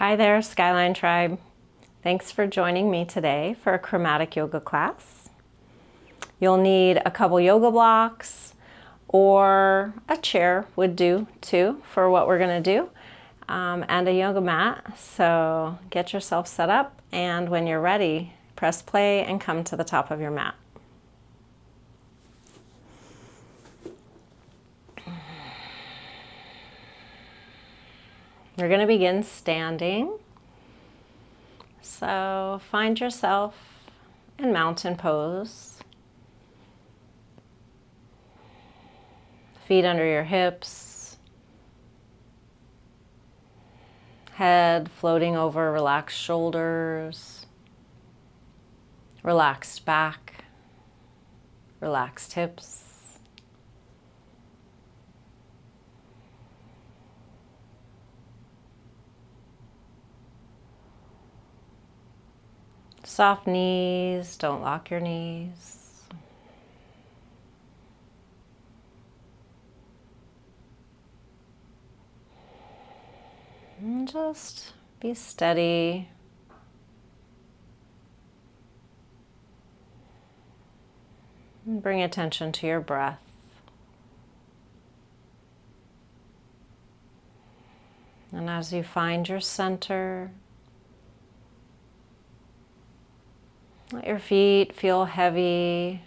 Hi there, Skyline Tribe. Thanks for joining me today for a chromatic yoga class. You'll need a couple yoga blocks or a chair would do too for what we're going to do, and a yoga mat. So get yourself set up, and when you're ready, press play and come to the top of your mat. We're going to begin standing. So find yourself in mountain pose. Feet under your hips. Head floating over relaxed shoulders. Relaxed back. Relaxed hips. Soft knees, don't lock your knees. And just be steady. And bring attention to your breath. And as you find your center, let your feet feel heavy,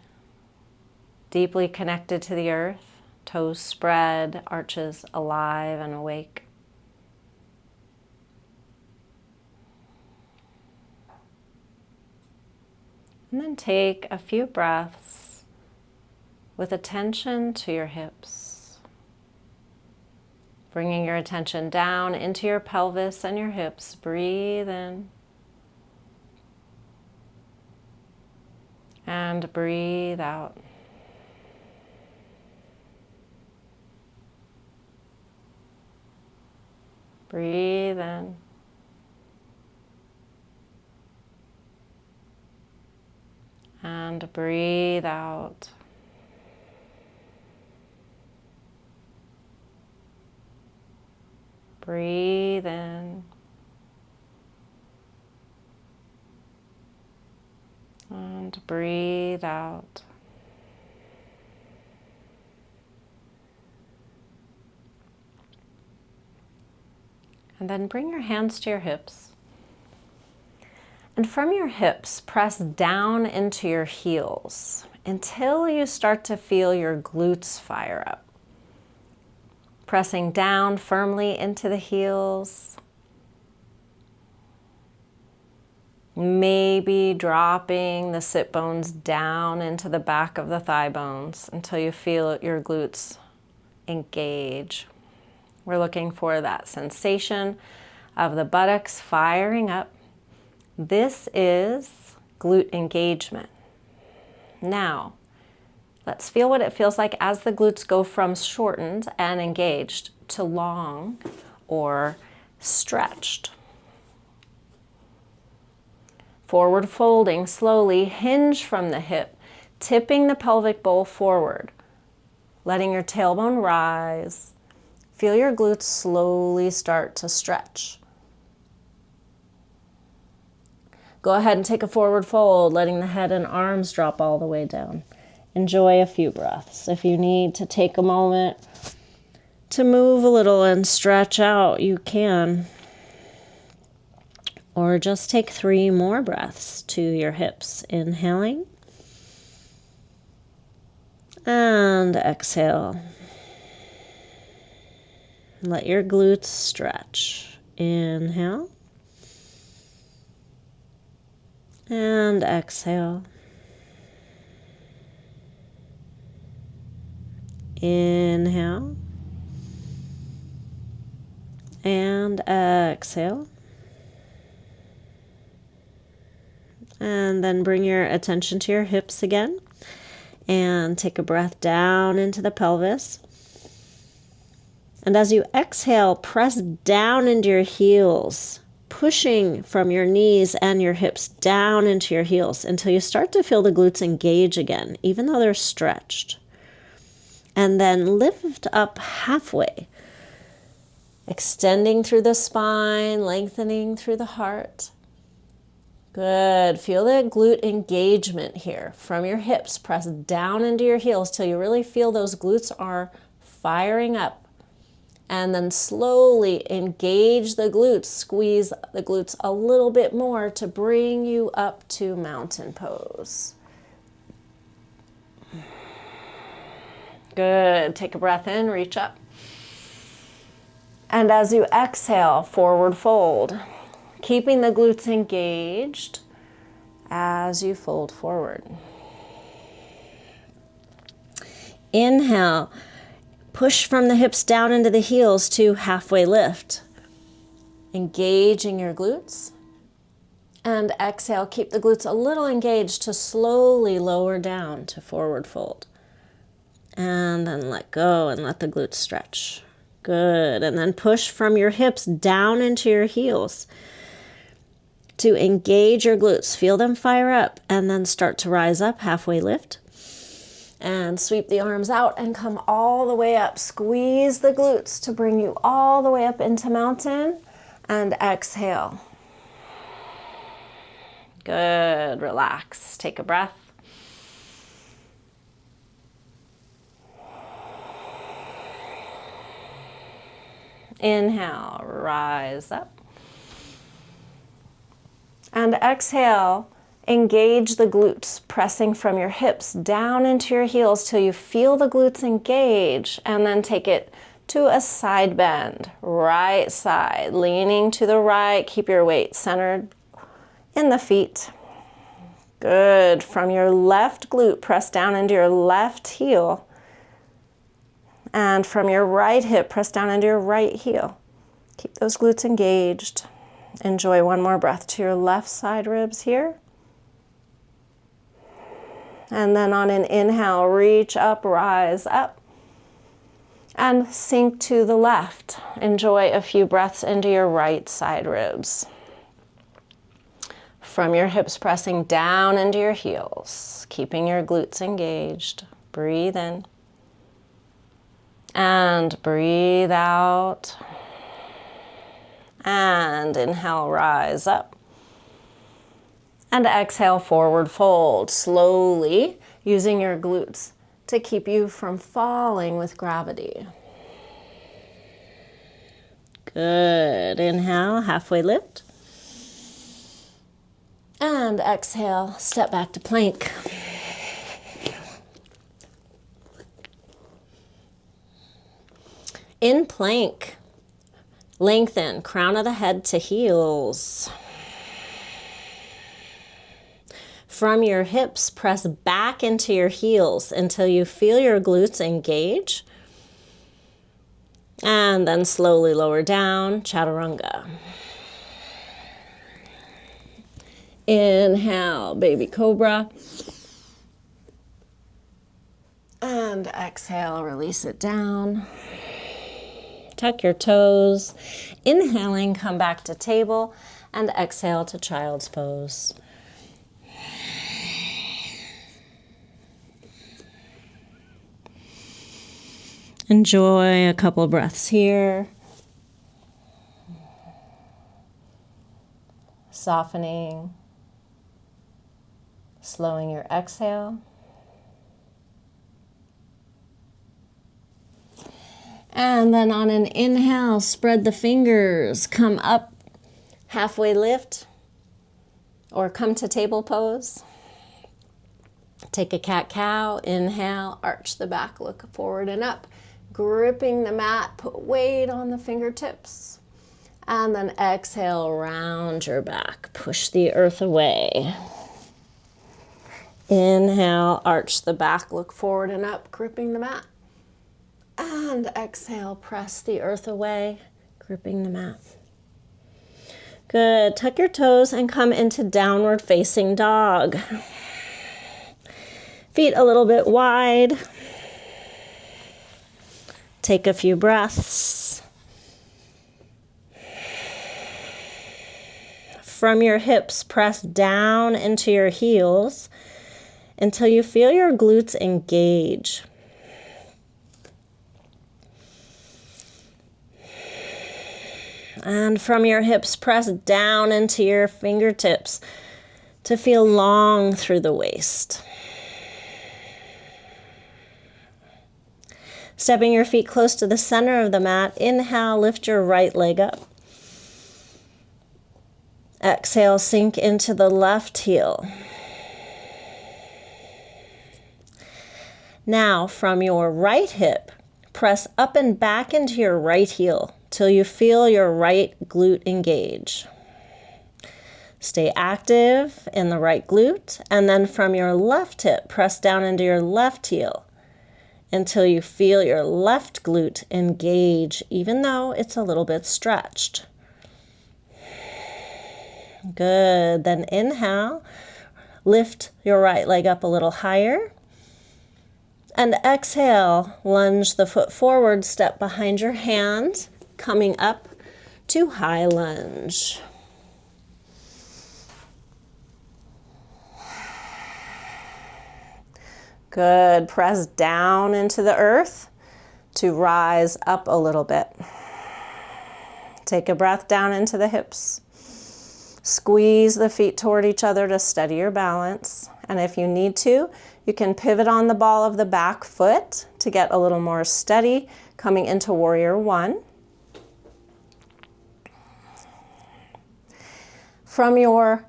deeply connected to the earth, toes spread, arches alive and awake. And then take a few breaths with attention to your hips, bringing your attention down into your pelvis and your hips. Breathe in. And breathe out. Breathe in. And breathe out. Breathe in. And breathe out. And then bring your hands to your hips. And from your hips, press down into your heels until you start to feel your glutes fire up. Pressing down firmly into the heels. Maybe dropping the sit bones down into the back of the thigh bones until you feel your glutes engage. We're looking for that sensation of the buttocks firing up. This is glute engagement. Now, let's feel what it feels like as the glutes go from shortened and engaged to long or stretched. Forward folding, slowly hinge from the hip, tipping the pelvic bowl forward, letting your tailbone rise. Feel your glutes slowly start to stretch. Go ahead and take a forward fold, letting the head and arms drop all the way down. Enjoy a few breaths. If you need to take a moment to move a little and stretch out, you can. Or just take 3 more breaths to your hips. Inhaling. And exhale. Let your glutes stretch. Inhale. And exhale. Inhale. And exhale. And then bring your attention to your hips again. And take a breath down into the pelvis. And as you exhale, press down into your heels, pushing from your knees and your hips down into your heels until you start to feel the glutes engage again, even though they're stretched. And then lift up halfway. Extending through the spine, lengthening through the heart. Good. Feel the glute engagement here. From your hips, press down into your heels till you really feel those glutes are firing up. And then slowly engage the glutes. Squeeze the glutes a little bit more to bring you up to mountain pose. Good. Take a breath in, reach up. And as you exhale, forward fold, keeping the glutes engaged as you fold forward. Inhale, push from the hips down into the heels to halfway lift. Engaging your glutes. And exhale, keep the glutes a little engaged to slowly lower down to forward fold. And then let go and let the glutes stretch. Good. And then push from your hips down into your heels to engage your glutes. Feel them fire up and then start to rise up, halfway lift. And sweep the arms out and come all the way up. Squeeze the glutes to bring you all the way up into mountain. And exhale. Good. Relax. Take a breath. Inhale, rise up. And exhale, engage the glutes, pressing from your hips down into your heels till you feel the glutes engage, and then take it to a side bend, right side, leaning to the right. Keep your weight centered in the feet. Good. From your left glute, press down into your left heel. And from your right hip, press down into your right heel. Keep those glutes engaged. Enjoy one more breath to your left side ribs here. And then on an inhale, reach up, rise up. And sink to the left. Enjoy a few breaths into your right side ribs. From your hips, pressing down into your heels, keeping your glutes engaged. Breathe in. And breathe out. And inhale, rise up. And exhale, forward fold. Slowly, using your glutes to keep you from falling with gravity. Good. Inhale, halfway lift. And exhale, step back to plank. In plank, lengthen, crown of the head to heels. From your hips, press back into your heels until you feel your glutes engage. And then slowly lower down, chaturanga. Inhale, baby cobra. And exhale, release it down. Tuck your toes. Inhaling, come back to table, and exhale to child's pose. Enjoy a couple breaths here. Softening, slowing your exhale. And then on an inhale, spread the fingers, come up, halfway lift, or come to table pose. Take a cat-cow, inhale, arch the back, look forward and up, gripping the mat, put weight on the fingertips. And then exhale, round your back, push the earth away. Inhale, arch the back, look forward and up, gripping the mat. And exhale, press the earth away, gripping the mat. Good. Tuck your toes and come into downward facing dog. Feet a little bit wide. Take a few breaths. From your hips, press down into your heels until you feel your glutes engage. And from your hips, press down into your fingertips to feel long through the waist. Stepping your feet close to the center of the mat, inhale, lift your right leg up. Exhale, sink into the left heel. Now, from your right hip, press up and back into your right heel till you feel your right glute engage. Stay active in the right glute, and then from your left hip, press down into your left heel until you feel your left glute engage, even though it's a little bit stretched. Good. Then inhale, lift your right leg up a little higher. And exhale, lunge the foot forward, step behind your hand, coming up to high lunge. Good. Press down into the earth to rise up a little bit. Take a breath down into the hips. Squeeze the feet toward each other to steady your balance. And if you need to, you can pivot on the ball of the back foot to get a little more steady, coming into warrior one. From your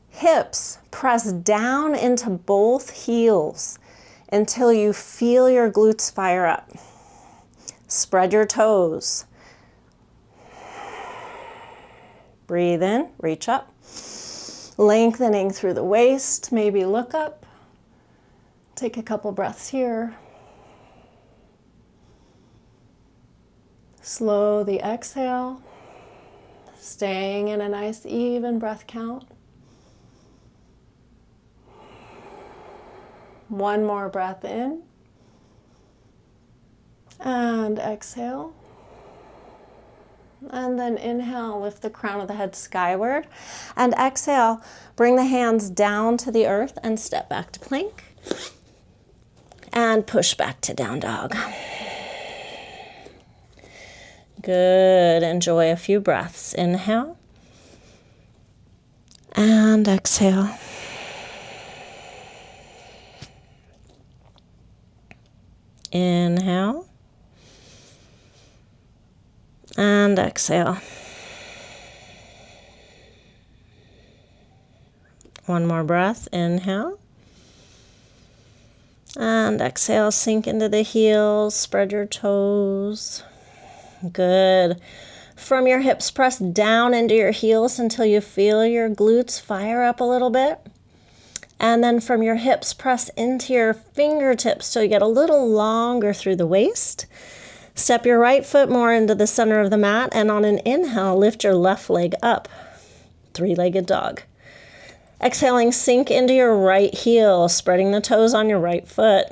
hips, press down into both heels until you feel your glutes fire up. Spread your toes. Breathe in, reach up. Lengthening through the waist, maybe look up. Take a couple breaths here. Slow the exhale, staying in a nice even breath count. One more breath in. And exhale. And then inhale, lift the crown of the head skyward. And exhale, bring the hands down to the earth and step back to plank. And push back to down dog. Good. Enjoy a few breaths. Inhale. And exhale. Inhale. And exhale. One more breath. Inhale. And exhale, sink into the heels, spread your toes. Good. From your hips, press down into your heels until you feel your glutes fire up a little bit. And then from your hips, press into your fingertips so you get a little longer through the waist. Step your right foot more into the center of the mat, and on an inhale, lift your left leg up. Three-legged dog. Exhaling, sink into your right heel, spreading the toes on your right foot.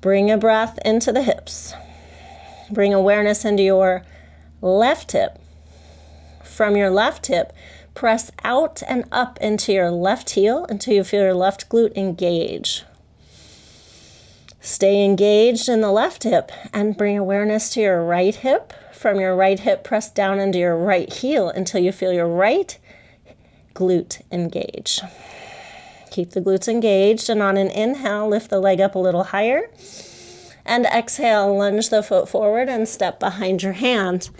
Bring a breath into the hips. Bring awareness into your left hip. From your left hip, press out and up into your left heel until you feel your left glute engage. Stay engaged in the left hip and bring awareness to your right hip. From your right hip, press down into your right heel until you feel your right glute engage. Keep the glutes engaged, and on an inhale, lift the leg up a little higher. And exhale, lunge the foot forward and step behind your hand.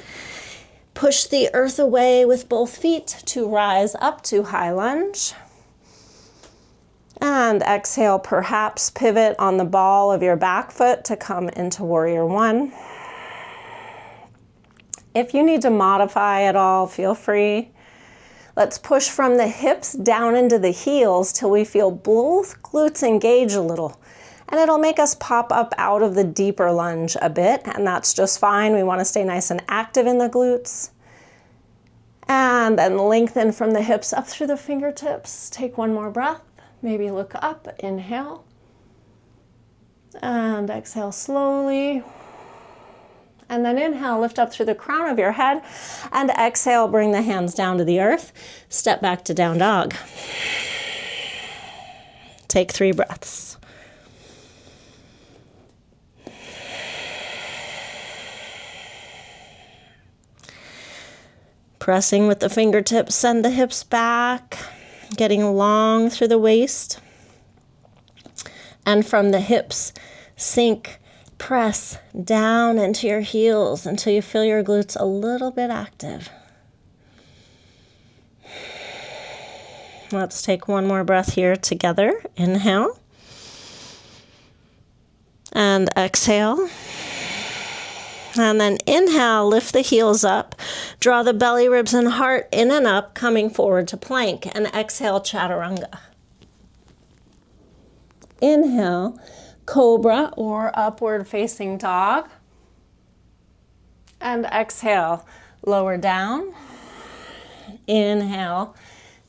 Push the earth away with both feet to rise up to high lunge. And exhale, perhaps pivot on the ball of your back foot to come into warrior one. If you need to modify at all, feel free. Let's push from the hips down into the heels till we feel both glutes engage a little. And it'll make us pop up out of the deeper lunge a bit, and that's just fine. We want to stay nice and active in the glutes. And then lengthen from the hips up through the fingertips. Take one more breath. Maybe look up. Inhale. And exhale slowly. And then inhale, lift up through the crown of your head. And exhale, bring the hands down to the earth. Step back to down dog. Take 3 breaths. Pressing with the fingertips, send the hips back, getting long through the waist. And from the hips, sink, press down into your heels until you feel your glutes a little bit active. Let's take one more breath here together. Inhale. And exhale. And then inhale, lift the heels up. Draw the belly, ribs, and heart in and up, coming forward to plank. And exhale, chaturanga. Inhale, cobra or upward facing dog. And exhale, lower down. Inhale,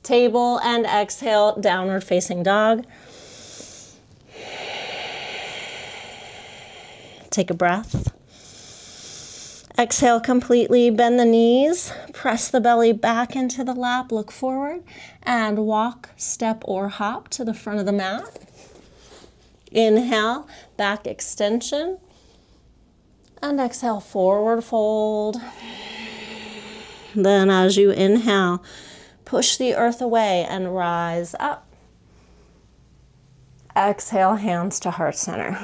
table, and exhale, downward facing dog. Take a breath. Exhale completely, bend the knees, press the belly back into the lap, look forward, and walk, step, or hop to the front of the mat. Inhale, back extension, and exhale, forward fold. Then as you inhale, push the earth away and rise up. Exhale, hands to heart center.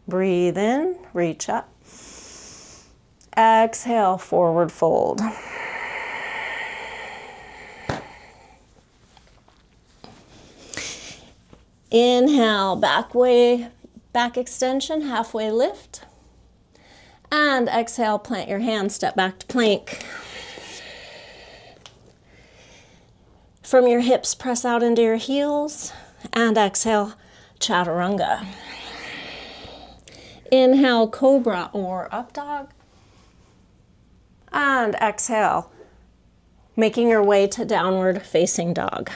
Breathe in, reach up. Exhale, forward fold. Inhale, back extension, halfway lift. And exhale, plant your hands, step back to plank. From your hips, press out into your heels. And exhale, chaturanga. Inhale, cobra or up dog. And exhale, making your way to downward facing dog.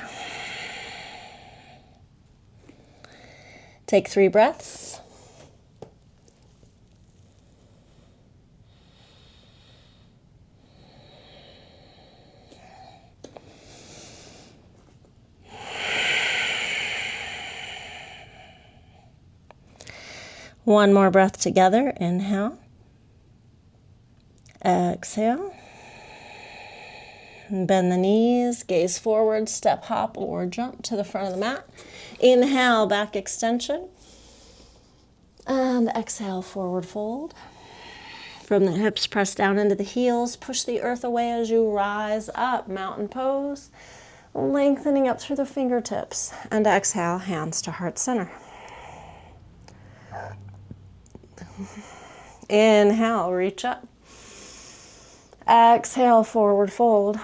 Take 3 breaths. One more breath together. Inhale. Exhale. And bend the knees, gaze forward, step, hop, or jump to the front of the mat. Inhale, back extension. And exhale, forward fold. From the hips, press down into the heels. Push the earth away as you rise up. Mountain pose. Lengthening up through the fingertips. And exhale, hands to heart center. Inhale, reach up. Exhale, forward fold.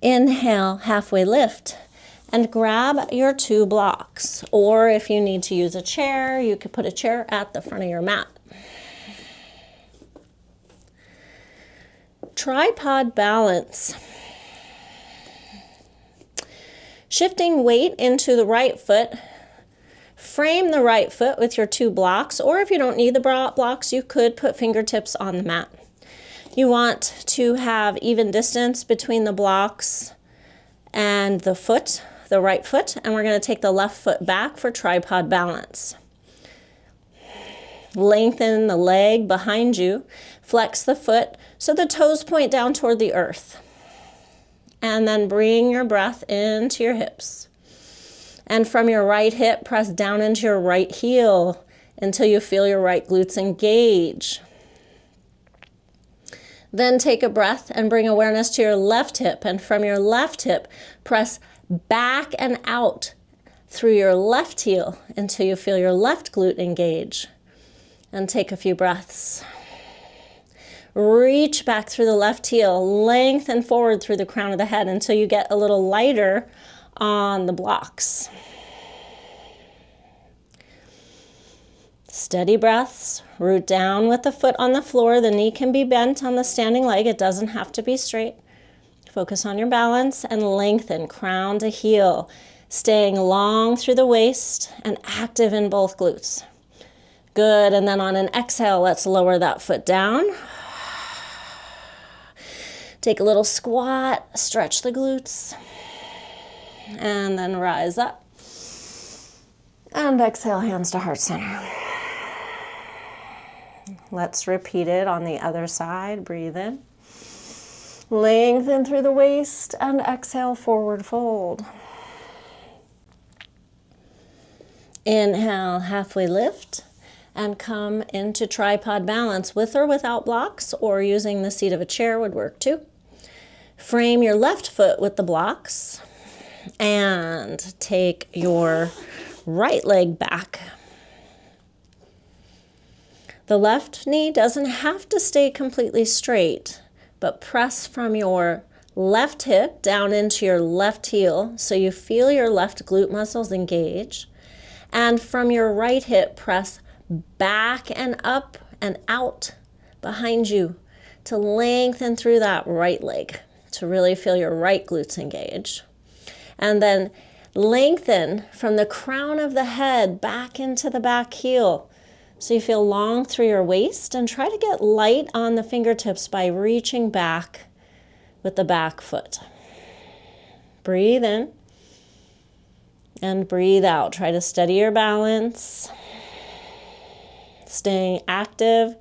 Inhale, halfway lift. And grab your 2 blocks. Or if you need to use a chair, you could put a chair at the front of your mat. Tripod balance. Shifting weight into the right foot. Frame the right foot with your 2 blocks, or if you don't need the blocks, you could put fingertips on the mat. You want to have even distance between the blocks and the foot, the right foot, and we're going to take the left foot back for tripod balance. Lengthen the leg behind you, flex the foot so the toes point down toward the earth. And then bring your breath into your hips. And from your right hip, press down into your right heel until you feel your right glutes engage. Then take a breath and bring awareness to your left hip. And from your left hip, press back and out through your left heel until you feel your left glute engage. And take a few breaths. Reach back through the left heel, lengthen forward through the crown of the head until you get a little lighter on the blocks. Steady breaths. Root down with the foot on the floor. The knee can be bent on the standing leg. It doesn't have to be straight. Focus on your balance and lengthen crown to heel, staying long through the waist and active in both glutes. Good, and then on an exhale, let's lower that foot down. Take a little squat, stretch the glutes. And then rise up. And exhale, hands to heart center. Let's repeat it on the other side. Breathe in. Lengthen through the waist and exhale, forward fold. Inhale, halfway lift and come into tripod balance with or without blocks, or using the seat of a chair would work too. Frame your left foot with the blocks and take your right leg back. The left knee doesn't have to stay completely straight, but press from your left hip down into your left heel so you feel your left glute muscles engage. And from your right hip, press back and up and out behind you to lengthen through that right leg to really feel your right glutes engage. And then lengthen from the crown of the head back into the back heel so you feel long through your waist, and try to get light on the fingertips by reaching back with the back foot. Breathe in and breathe out. Try to steady your balance, staying active,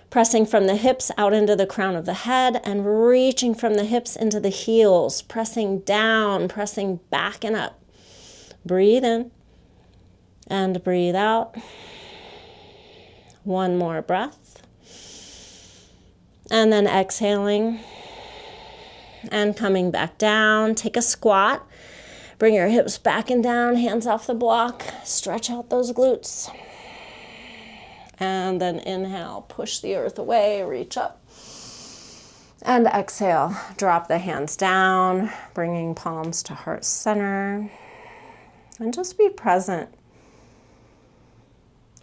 pressing from the hips out into the crown of the head and reaching from the hips into the heels, pressing down, pressing back and up. Breathe in and breathe out. One more breath. And then exhaling and coming back down. Take a squat. Bring your hips back and down, hands off the block. Stretch out those glutes. And then inhale, push the earth away, reach up. And exhale, drop the hands down, bringing palms to heart center. And just be present.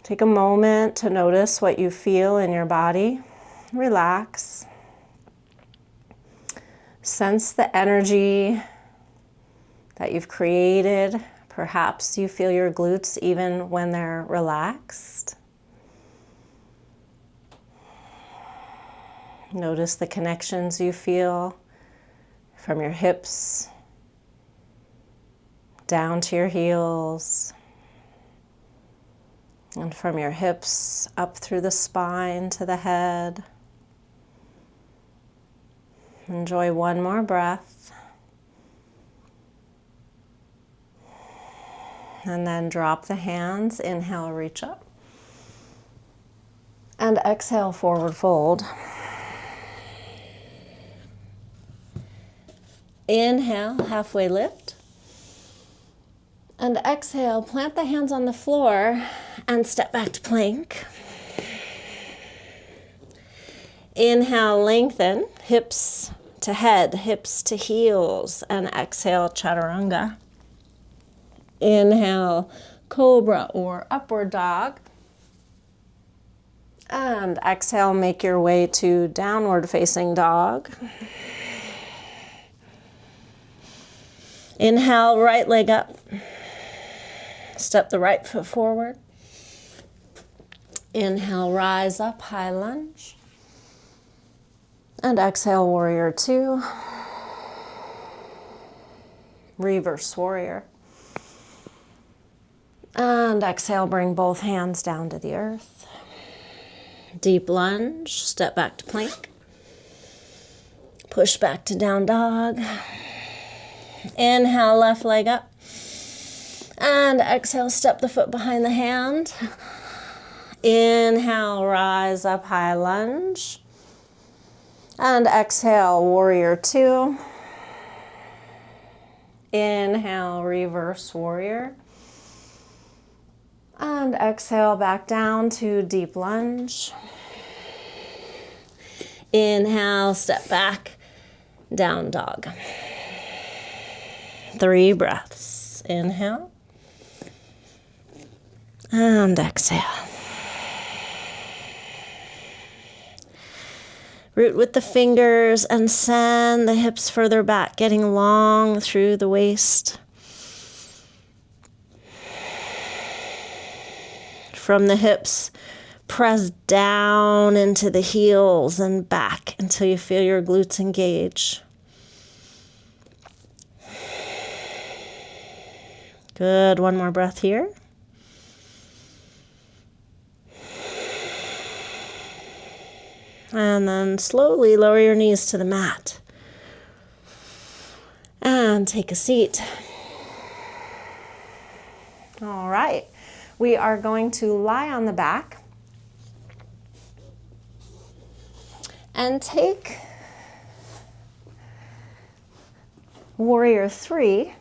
Take a moment to notice what you feel in your body. Relax. Sense the energy that you've created. Perhaps you feel your glutes even when they're relaxed. Notice the connections you feel from your hips down to your heels, and from your hips up through the spine to the head. Enjoy one more breath. And then drop the hands. Inhale, reach up. And exhale, forward fold. Inhale, halfway lift. And exhale, plant the hands on the floor and step back to plank. Inhale, lengthen, hips to head, hips to heels, and exhale, chaturanga. Inhale, cobra or upward dog. And exhale, make your way to downward facing dog. Inhale, right leg up. Step the right foot forward. Inhale, rise up, high lunge. And exhale, warrior two. Reverse warrior. And exhale, bring both hands down to the earth. Deep lunge, step back to plank. Push back to down dog. Inhale, left leg up. And exhale, step the foot behind the hand. Inhale, rise up, high lunge. And exhale, warrior two. Inhale, reverse warrior. And exhale, back down to deep lunge. Inhale, step back, down dog. 3 breaths. Inhale. And exhale. Root with the fingers and send the hips further back, getting long through the waist. From the hips, press down into the heels and back until you feel your glutes engage. Good. One more breath here. And then slowly lower your knees to the mat. And take a seat. All right. We are going to lie on the back and take Warrior 3.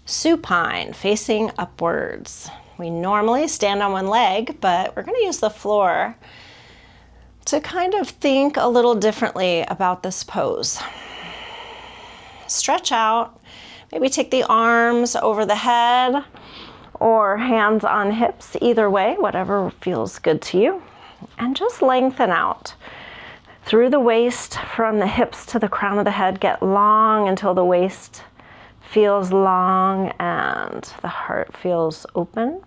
Supine, facing upwards. We normally stand on one leg, but we're going to use the floor to kind of think a little differently about this pose. Stretch out, maybe take the arms over the head or hands on hips, either way, whatever feels good to you. And just lengthen out through the waist, from the hips to the crown of the head. Get long until the waist feels long and the heart feels open.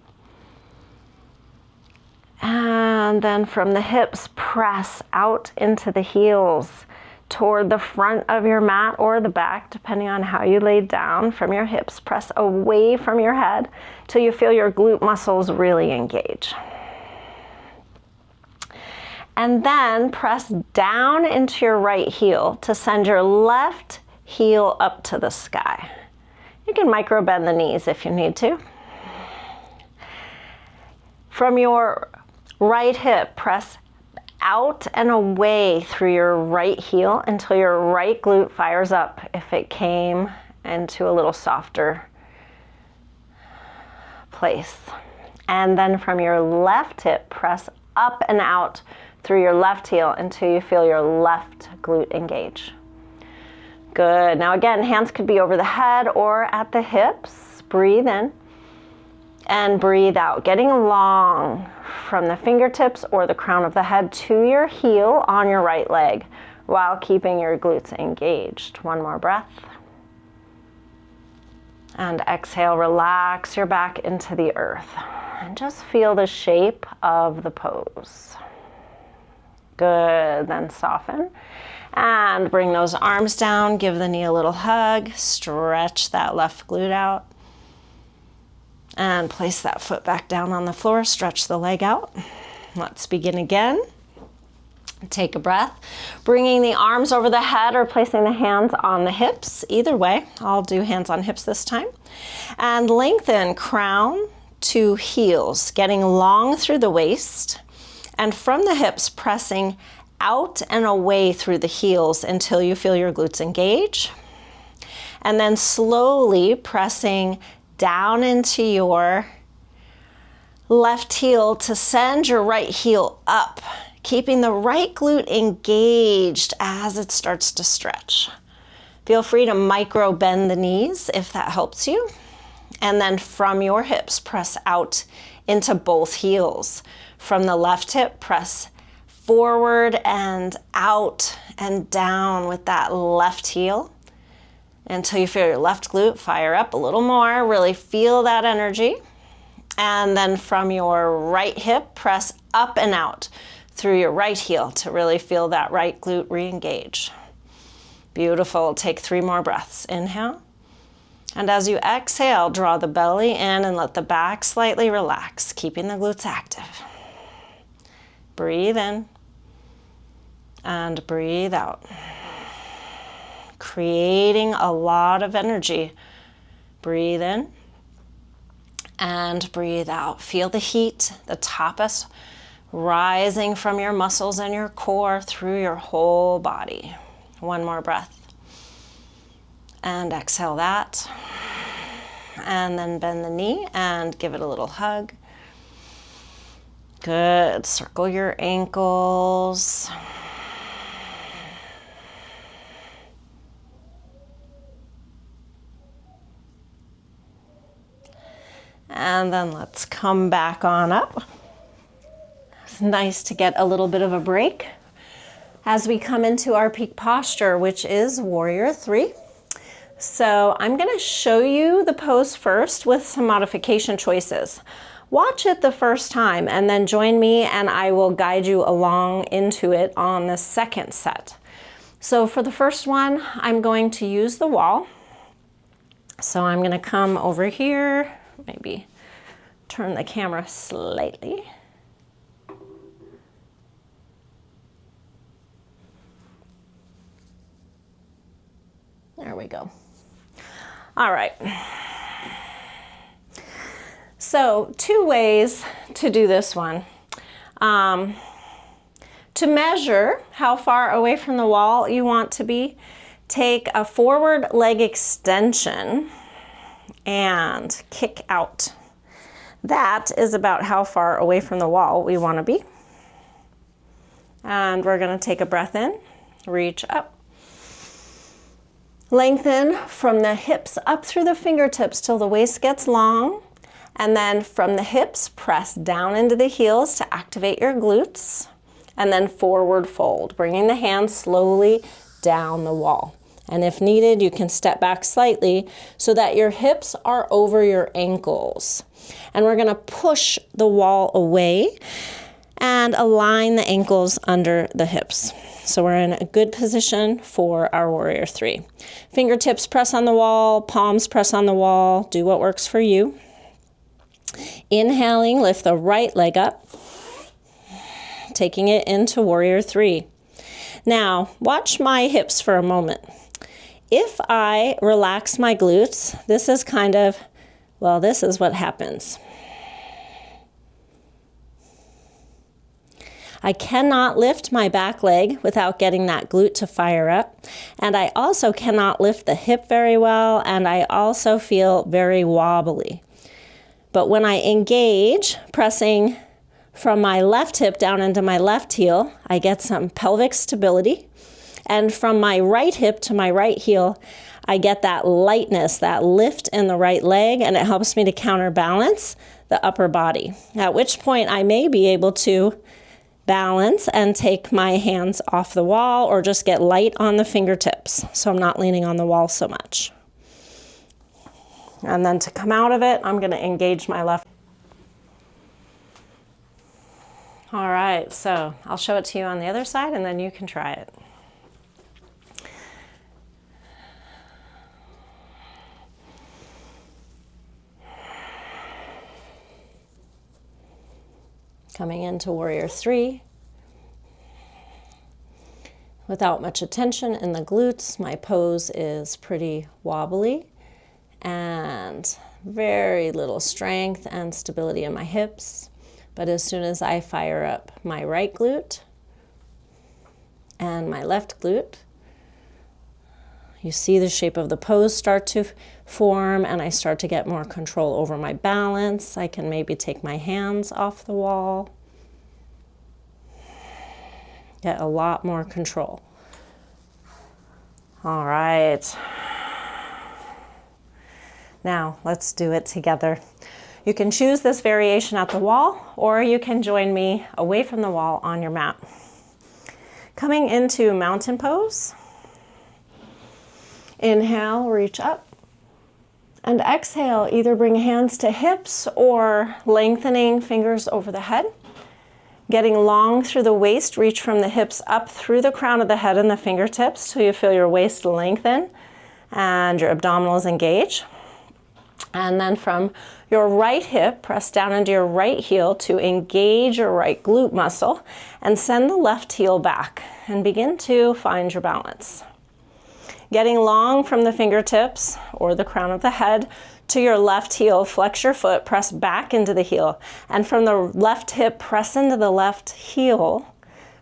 And then from the hips, press out into the heels toward the front of your mat or the back, depending on how you laid down. From your hips, press away from your head till you feel your glute muscles really engage. And then press down into your right heel to send your left heel up to the sky. You can micro bend the knees if you need to. From your right hip, press out and away through your right heel until your right glute fires up if it came into a little softer place. And then from your left hip, press up and out through your left heel until you feel your left glute engage. Good. Now again, hands could be over the head or at the hips. Breathe in and breathe out, getting long from the fingertips or the crown of the head to your heel on your right leg while keeping your glutes engaged. One more breath. And exhale, relax your back into the earth and just feel the shape of the pose. Good, then soften and bring those arms down, give the knee a little hug, stretch that left glute out and place that foot back down on the floor, stretch the leg out. Let's begin again. Take a breath, bringing the arms over the head or placing the hands on the hips. Either way, I'll do hands on hips this time. And lengthen crown to heels, getting long through the waist. And from the hips, pressing out and away through the heels until you feel your glutes engage. And then slowly pressing down into your left heel to send your right heel up, keeping the right glute engaged as it starts to stretch. Feel free to micro bend the knees if that helps you. And then from your hips, press out into both heels. From the left hip, press forward and out and down with that left heel until you feel your left glute fire up a little more. Really feel that energy. And then from your right hip, press up and out through your right heel to really feel that right glute re-engage. Beautiful. Take 3 more breaths. Inhale. And as you exhale, draw the belly in and let the back slightly relax, keeping the glutes active. Breathe in and breathe out. Creating a lot of energy. Breathe in and breathe out. Feel the heat, the tapas rising from your muscles and your core through your whole body. One more breath. And exhale that. And then bend the knee and give it a little hug. Good. Circle your ankles. And then let's come back on up. It's nice to get a little bit of a break as we come into our peak posture, which is Warrior 3. So I'm going to show you the pose first with some modification choices. Watch it the first time and then join me and I will guide you along into it on the second set. So for the first one, I'm going to use the wall. So I'm gonna come over here, maybe turn the camera slightly. There we go. All right. So 2 ways to do this one. To measure how far away from the wall you want to be, take a forward leg extension and kick out. That is about how far away from the wall we want to be. And we're going to take a breath in, reach up. Lengthen from the hips up through the fingertips till the waist gets long. And then from the hips, press down into the heels to activate your glutes. And then forward fold, bringing the hands slowly down the wall. And if needed, you can step back slightly so that your hips are over your ankles. And we're gonna push the wall away and align the ankles under the hips. So we're in a good position for our warrior 3. Fingertips press on the wall, palms press on the wall. Do what works for you. Inhaling, lift the right leg up, taking it into warrior 3. Now, watch my hips for a moment. If I relax my glutes, this is kind of, well, this is what happens. I cannot lift my back leg without getting that glute to fire up. And I also cannot lift the hip very well, and I also feel very wobbly. But when I engage, pressing from my left hip down into my left heel, I get some pelvic stability. And from my right hip to my right heel, I get that lightness, that lift in the right leg, and it helps me to counterbalance the upper body. At which point I may be able to balance and take my hands off the wall or just get light on the fingertips so I'm not leaning on the wall so much. And then to come out of it, I'm going to engage my left. All right, so I'll show it to you on the other side and then you can try it. Coming into warrior 3. Without much attention in the glutes, my pose is pretty wobbly and very little strength and stability in my hips. But as soon as I fire up my right glute and my left glute, you see the shape of the pose start to form, and I start to get more control over my balance. I can maybe take my hands off the wall. Get a lot more control. All right. Now let's do it together. You can choose this variation at the wall, or you can join me away from the wall on your mat. Coming into mountain pose. Inhale, reach up. And exhale, either bring hands to hips or lengthening fingers over the head. Getting long through the waist, reach from the hips up through the crown of the head and the fingertips till you feel your waist lengthen and your abdominals engage. And then from your right hip, press down into your right heel to engage your right glute muscle and send the left heel back and begin to find your balance. Getting long from the fingertips or the crown of the head to your left heel, flex your foot, press back into the heel. And from the left hip, press into the left heel,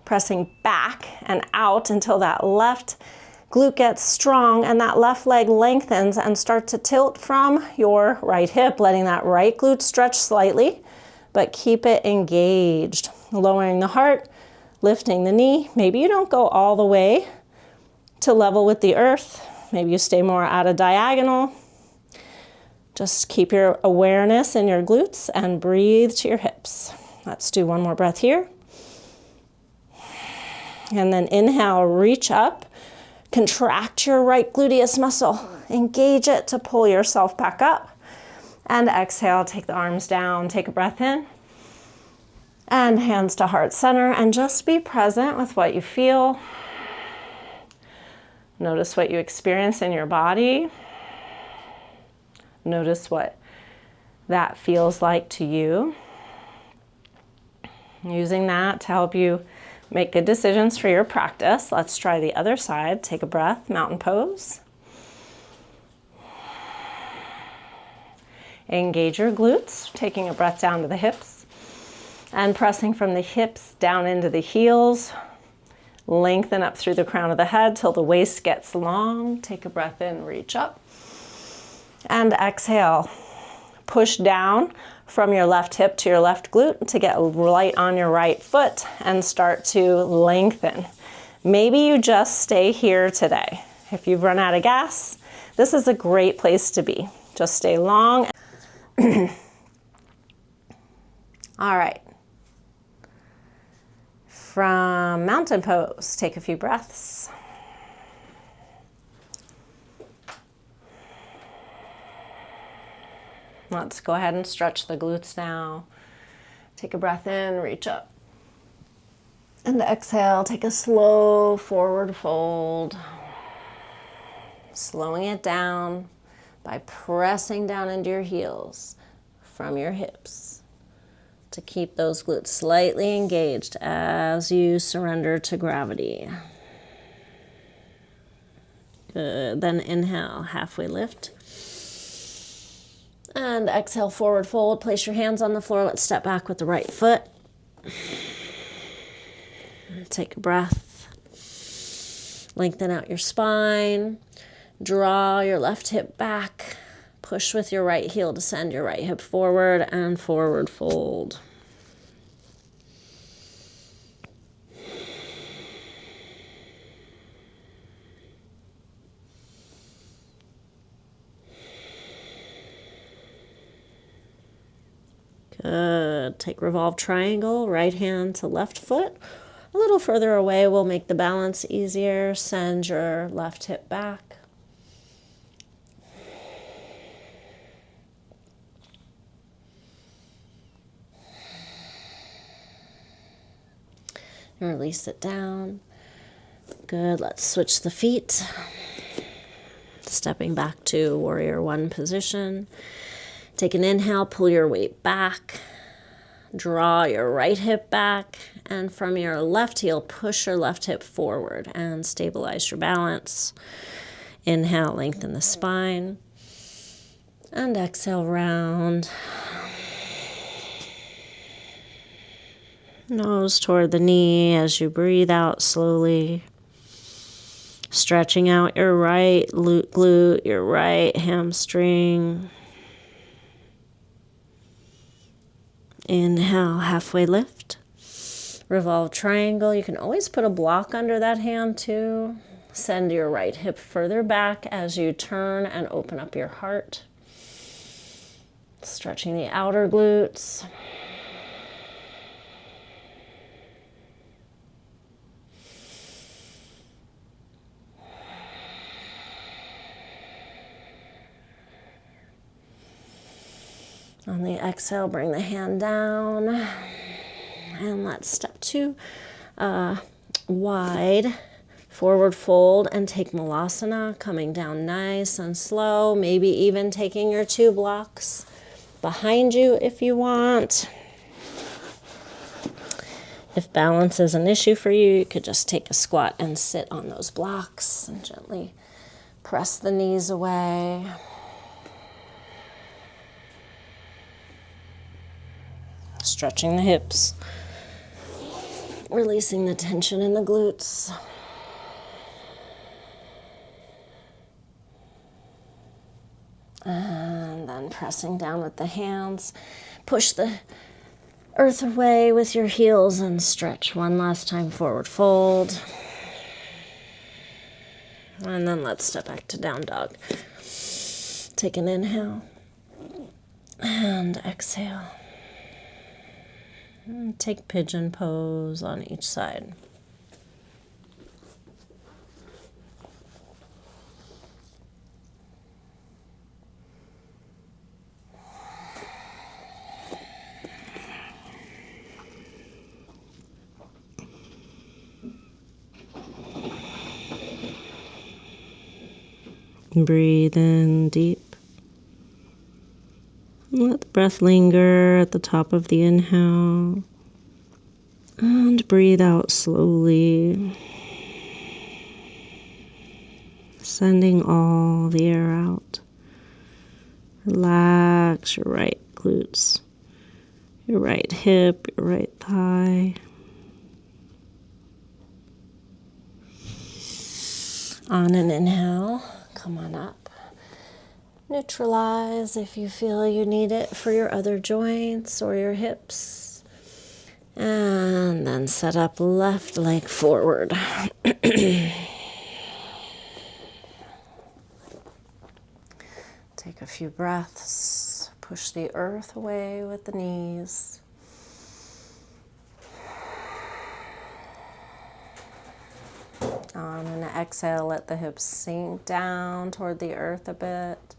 pressing back and out until that left glute gets strong and that left leg lengthens and start to tilt from your right hip, letting that right glute stretch slightly, but keep it engaged. Lowering the heart, lifting the knee. Maybe you don't go all the way to level with the earth. Maybe you stay more at a diagonal. Just keep your awareness in your glutes and breathe to your hips. Let's do one more breath here. And then inhale, reach up, contract your right gluteus muscle. Engage it to pull yourself back up. And exhale, take the arms down, take a breath in. And hands to heart center, and just be present with what you feel. Notice what you experience in your body. Notice what that feels like to you. Using that to help you make good decisions for your practice. Let's try the other side. Take a breath, mountain pose. Engage your glutes, taking a breath down to the hips and pressing from the hips down into the heels. Lengthen up through the crown of the head till the waist gets long. Take a breath in, reach up. And exhale. Push down from your left hip to your left glute to get light on your right foot and start to lengthen. Maybe you just stay here today. If you've run out of gas, this is a great place to be. Just stay long. All right. From mountain pose, take a few breaths. Let's go ahead and stretch the glutes now. Take a breath in, reach up. And exhale, take a slow forward fold. Slowing it down by pressing down into your heels from your hips to keep those glutes slightly engaged as you surrender to gravity. Good. Then inhale, halfway lift. And exhale, forward fold. Place your hands on the floor. Let's step back with the right foot. Take a breath. Lengthen out your spine. Draw your left hip back. Push with your right heel to send your right hip forward and forward fold. Good. Take revolve triangle, right hand to left foot. A little further away will make the balance easier. Send your left hip back. And release it down. Good. Let's switch the feet. Stepping back to warrior one position. Take an inhale, pull your weight back, draw your right hip back, and from your left heel, push your left hip forward and stabilize your balance. Inhale, lengthen the spine, and exhale, round. Nose toward the knee as you breathe out slowly. Stretching out your right glute, your right hamstring. Inhale, halfway lift. Revolve triangle. You can always put a block under that hand too. Send your right hip further back as you turn and open up your heart. Stretching the outer glutes. On the exhale, bring the hand down. And let's step to wide forward fold and take Malasana, coming down nice and slow, maybe even taking your two blocks behind you if you want. If balance is an issue for you, you could just take a squat and sit on those blocks and gently press the knees away. Stretching the hips, releasing the tension in the glutes. And then pressing down with the hands. Push the earth away with your heels and stretch one last time, forward fold. And then let's step back to down dog. Take an inhale and exhale. And take pigeon pose on each side. Breathe in deep. breath linger at the top of the inhale. And breathe out slowly, sending all the air out. Relax your right glutes, your right hip, your right thigh. On an inhale, come on up. Neutralize if you feel you need it for your other joints or your hips. And then set up left leg forward. Take a few breaths. Push the earth away with the knees. On an exhale, let the hips sink down toward the earth a bit.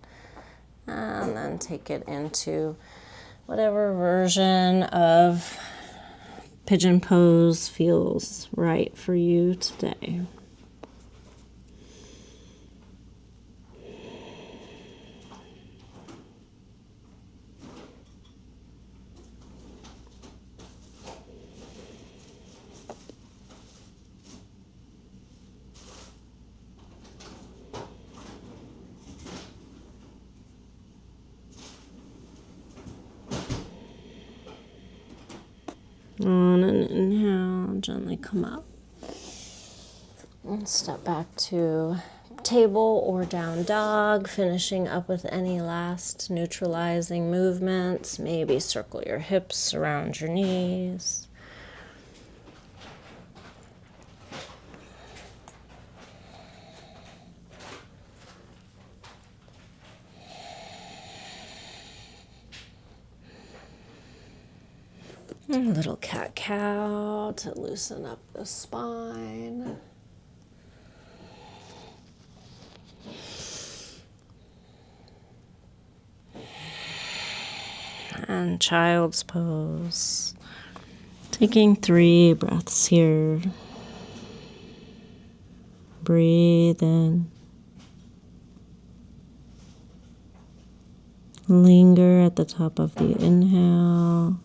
And then take it into whatever version of pigeon pose feels right for you today. On an inhale, gently come up and step back to table or down dog, finishing up with any last neutralizing movements. Maybe circle your hips around your knees. A little cat-cow to loosen up the spine. And child's pose. Taking 3 breaths here. Breathe in. Linger at the top of the inhale.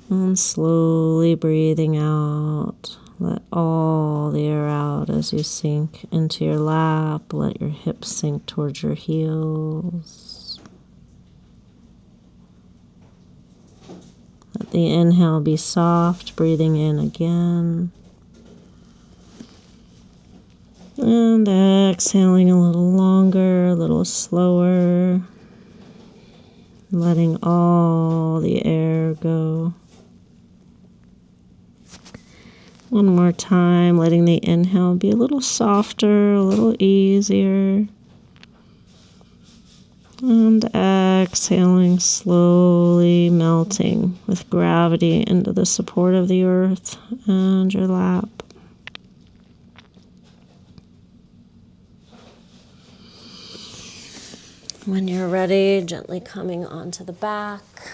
And slowly breathing out. Let all the air out as you sink into your lap. Let your hips sink towards your heels. Let the inhale be soft, breathing in again. And exhaling a little longer, a little slower. Letting all the air go. One more time, letting the inhale be a little softer, a little easier. And exhaling, slowly melting with gravity into the support of the earth and your lap. When you're ready, gently coming onto the back.